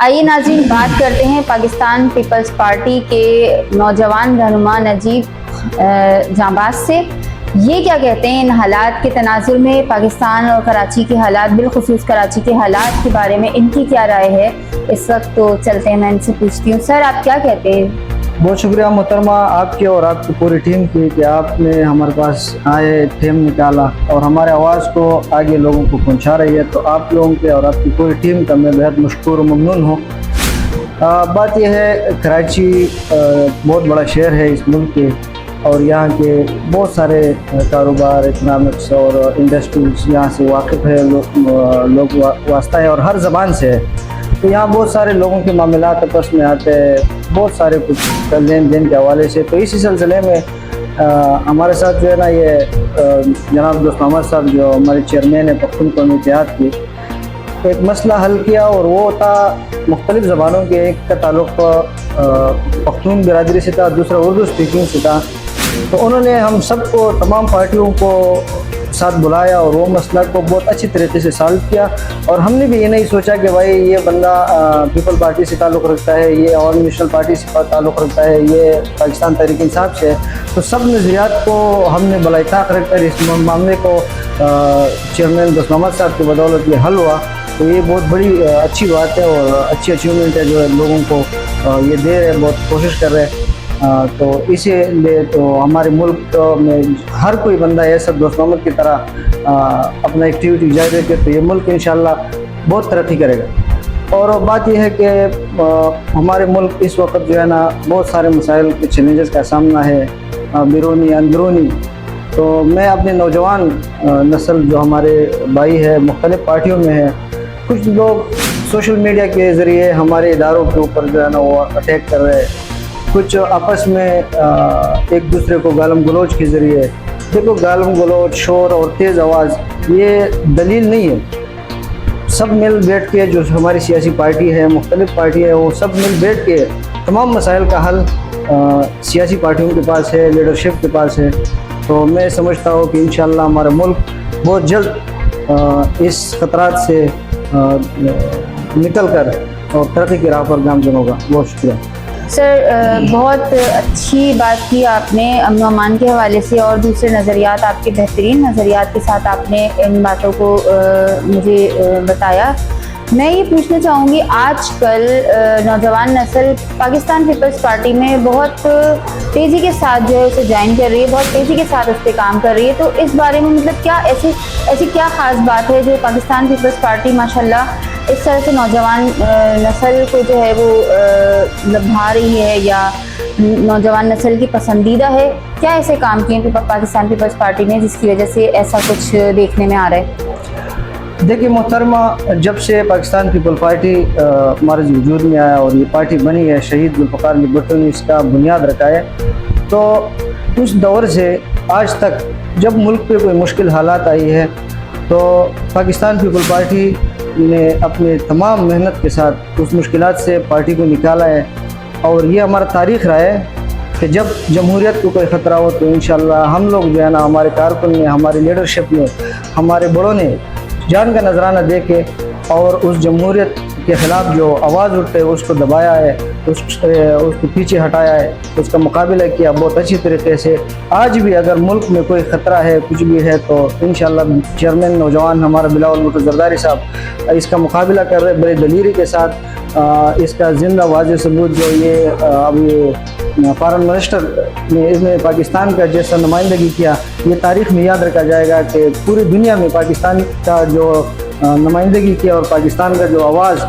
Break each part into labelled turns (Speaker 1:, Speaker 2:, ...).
Speaker 1: आइए नाज़रीन, बात करते हैं पाकिस्तान पीपल्स पार्टी के नौजवान रहनुमा नजीब जांबाज से। ये क्या कहते हैं इन हालात के तनाजुर में पाकिस्तान और कराची के हालात, बिलखुसूस कराची के हालात के बारे में इनकी क्या राय है इस वक्त। तो चलते हैं, मैं इनसे पूछती हूँ। सर, आप क्या कहते हैं?
Speaker 2: बहुत शुक्रिया मोहतरमा आपके और आपकी पूरी टीम की कि आपने हमारे पास आए, टीम निकाला और हमारे आवाज़ को आगे लोगों को पहुंचा रही है। तो आप लोगों के और आपकी पूरी टीम का मैं बेहद मशकूर और ममनून हूँ। बात यह है, कराची बहुत बड़ा शहर है इस मुल्क के और यहाँ के बहुत सारे कारोबार, इकनॉमिक्स और इंडस्ट्रीज यहाँ से वाकिफ़ है, लोग वास्ता है और हर ज़बान से है। तो यहाँ बहुत सारे लोगों के मामलात आपस में आते हैं, बहुत सारे कुछ लेन देन के हवाले से। तो इसी सिलसिले में हमारे साथ जो है ना, ये जनाब दोस्त मोहम्मद साहब जो हमारे चेयरमैन है पख्तूनख्वा कौमी इत्तेहाद की, एक मसला हल किया और वो था मुख्तलिफ़ ज़बानों के। एक का ताल्लुक़ पख्तून बिरादरी से था, दूसरा उर्दू स्पीकिंग से था। तो उन्होंने हम सबको, तमाम पार्टियों को साथ बुलाया और वो मसला को बहुत अच्छी तरीके से सॉल्व किया। और हमने भी ये नहीं सोचा कि भाई ये बंदा पीपल पार्टी से ताल्लुक़ रखता है, ये अवामी नेशनल पार्टी से ताल्लुक़ रखता है, ये पाकिस्तान तहरीक इंसाफ से है। तो सब नज़रियात को हमने बलाइताक़ रख कर इस मामले को चेयरमैन दोस्त मोहम्मद साहब की बदौलत ये हल हुआ। तो ये बहुत बड़ी अच्छी बात है और अच्छी अचीवमेंट है जो लोगों को ये दे रहे, बहुत कोशिश कर रहे हैं। तो इसीलिए तो हमारे मुल्क में हर कोई बंदा ऐसा दोस्त मोहम्मद की तरह अपना एक्टिविटी जारी रखे तो ये मुल्क इंशाल्लाह बहुत तरक्की करेगा। और बात यह है कि हमारे मुल्क इस वक्त जो है ना, बहुत सारे मसाइल के चैलेंजेस का सामना है, बैरूनी अंदरूनी। तो मैं अपने नौजवान नस्ल जो हमारे भाई है मुख्तलिफ़ पार्टियों में है, कुछ लोग सोशल मीडिया के ज़रिए हमारे इदारों के ऊपर जो है ना वो अटैक कर रहे हैं, कुछ आपस में एक दूसरे को गालम गलोच के ज़रिए। देखो, गालम गलोच, शोर और तेज़ आवाज़ ये दलील नहीं है। सब मिल बैठ के, जो हमारी सियासी पार्टी है, मुख्तलिफ़ पार्टी है, वो सब मिल बैठ के तमाम मसाइल का हल सियासी पार्टियों के पास है, लीडरशिप के पास है। तो मैं समझता हूँ कि इंशाअल्लाह हमारा मुल्क बहुत जल्द इस ख़तरात से निकल कर और तरक्की की राह पर गामज़न होगा। बहुत शुक्रिया
Speaker 1: सर, बहुत अच्छी बात की आपने अमन अमान के हवाले से और दूसरे नज़रियात, आपके बेहतरीन नज़रियात के साथ आपने इन बातों को मुझे बताया। मैं ये पूछना चाहूँगी, आजकल नौजवान नस्ल पाकिस्तान पीपल्स पार्टी में बहुत तेज़ी के साथ जो है उसे ज्वाइन कर रही है, बहुत तेज़ी के साथ उस पर काम कर रही है। तो इस बारे में मतलब क्या ऐसी क्या ख़ास बात है जो पाकिस्तान पीपल्स पार्टी माशाल्लाह इस तरह से नौजवान नस्ल को जो है वो लभा रही है या नौजवान नस्ल की पसंदीदा है? क्या ऐसे काम किए हैं पाकिस्तान पीपल्स पार्टी ने जिसकी वजह से ऐसा कुछ देखने में आ रहा है?
Speaker 2: देखिए मोहतरमा, जब से पाकिस्तान पीपल पार्टी हमारे वजूद में आया और ये पार्टी बनी है, शहीद जुल्फ़िकार अली भुट्टो ने इसका बुनियाद रखा है। तो उस दौर से आज तक जब मुल्क पे कोई मुश्किल हालात आई है तो पाकिस्तान पीपल पार्टी ने अपने तमाम मेहनत के साथ उस मुश्किलात से पार्टी को निकाला है। और ये हमारा तारीख़ रहा है कि जब जमहूरियत को कोई ख़तरा हो तो इंशाअल्लाह हम लोग जो है ना, हमारे कारकुन ने, हमारी लीडरशिप ने, हमारे बड़ों ने जान का नजराना दे के और उस जमहूरियत के ख़िलाफ़ जो आवाज़ उठते है उसको दबाया है, उसको पीछे हटाया है, उसका मुकाबला किया बहुत अच्छी तरीके से। आज भी अगर मुल्क में कोई ख़तरा है, कुछ भी है, तो इंशाअल्लाह चेयरमैन नौजवान हमारा बिलावल भुट्टो ज़रदारी साहब इसका मुकाबला कर रहे बड़े दलीरी के साथ। इसका ज़िंदा वाज़ेह सबूत जो ये अब ये फॉरेन मिनिस्टर ने इसमें पाकिस्तान का जैसा नुमाइंदगी किया, ये तारीख़ में याद रखा जाएगा कि पूरी दुनिया में पाकिस्तान का जो नुमाइंदगी किया और पाकिस्तान का जो आवाज़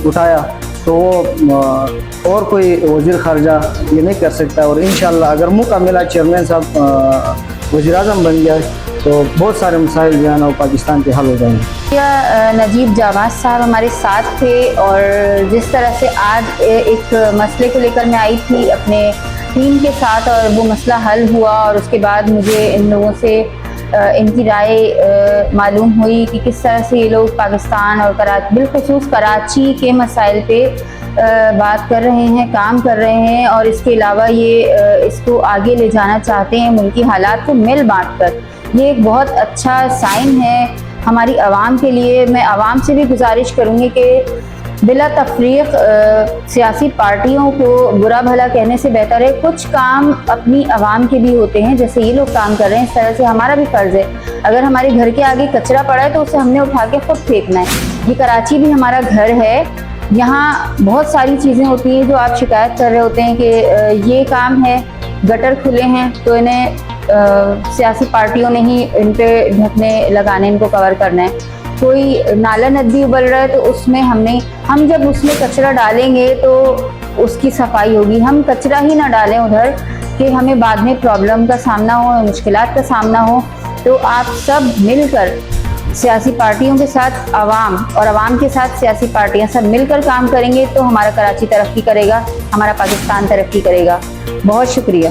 Speaker 2: उठाया, तो वो और कोई वज़ीर ख़ारजा ये नहीं कर सकता। और इंशाअल्लाह अगर मौका मिला, चेयरमैन साहब वज़ीर आज़म बन गया, तो बहुत सारे मसाइल जो है ना वो पाकिस्तान के हल हो जाएंगे।
Speaker 1: नजीब जांबाज साहब हमारे साथ थे और जिस तरह से आज एक मसले को लेकर मैं आई थी अपने टीम के साथ और वो मसला हल हुआ और उसके बाद मुझे इन लोगों से इनकी राय मालूम हुई कि किस तरह से ये लोग पाकिस्तान और बिलखुसूस कराची के मसाइल पे बात कर रहे हैं, काम कर रहे हैं और इसके अलावा ये इसको आगे ले जाना चाहते हैं मुल्की हालात को मिल बांट कर। ये एक बहुत अच्छा साइन है हमारी आवाम के लिए। मैं आवाम से भी गुजारिश करूँगी कि بلا تفریق سیاسی پارٹیوں کو برا بھلا کہنے سے بہتر ہے کچھ کام اپنی عوام کے بھی ہوتے ہیں، جیسے یہ لوگ کام کر رہے ہیں، اس طرح سے ہمارا بھی فرض ہے، اگر ہمارے گھر کے آگے کچرا پڑا ہے تو اسے ہم نے اٹھا کے خود پھینکنا ہے۔ یہ کراچی بھی ہمارا گھر ہے، یہاں بہت ساری چیزیں ہوتی ہیں جو آپ شکایت کر رہے ہوتے ہیں کہ یہ کام ہے، گٹر کھلے ہیں تو انہیں سیاسی پارٹیوں نے ہی ان پہ ڈھکنے لگانے، ان کو کور کرنا ہے۔ کوئی نالا ندی ابل رہا ہے تو اس میں ہم جب اس میں کچرا ڈالیں گے تو اس کی صفائی ہوگی، ہم کچرا ہی نہ ڈالیں ادھر کہ ہمیں بعد میں پرابلم کا سامنا ہو، مشکلات کا سامنا ہو۔ تو آپ سب مل کر سیاسی پارٹیوں کے ساتھ عوام اور عوام کے ساتھ سیاسی پارٹیاں سب مل کر کام کریں گے تو ہمارا کراچی ترقی کرے گا، ہمارا پاکستان ترقی کرے گا۔ بہت شکریہ۔